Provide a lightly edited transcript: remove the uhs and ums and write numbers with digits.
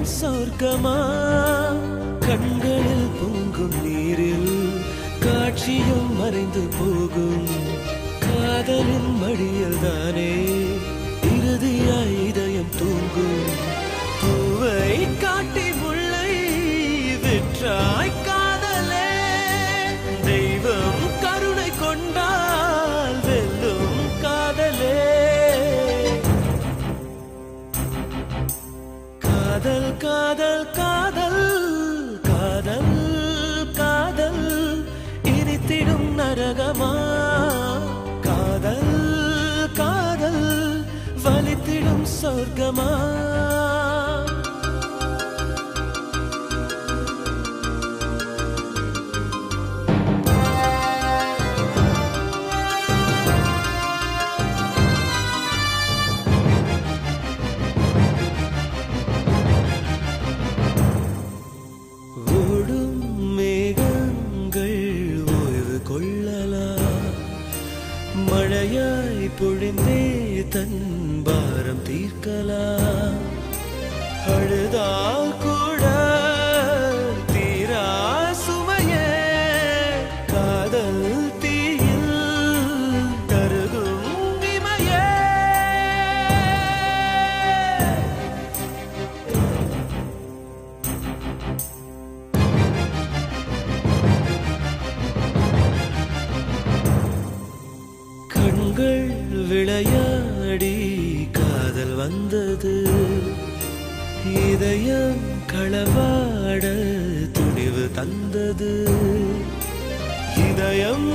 சொர்க்கமா கண்களில் பொங்கும் நீரில் காட்சியும் மறைந்து போகும் காதலின் மடியில் தானே இறுதியாய் இதயம் தூங்கும் பூவை காட்டி முல்லை விற்றாய் காதலே தெய்வம் கருணை கொண்டால் வெல்லும் காதலே காதல் காதல் காதல் காதல் காதல் இனித்திடும் நரகமா காதல் காதல் வலித்திடும் சொர்க்கமா மழையாய் பொழிந்தே தன் பாரம் தீர்க்கலாம் அழுதால் கூட தீரா சுமையே காதல் தீயில் கருகும் இமையே கண்கள் விளையாடி காதல் வந்தது இதயம் களவாட துணிவு தந்தது இதயம்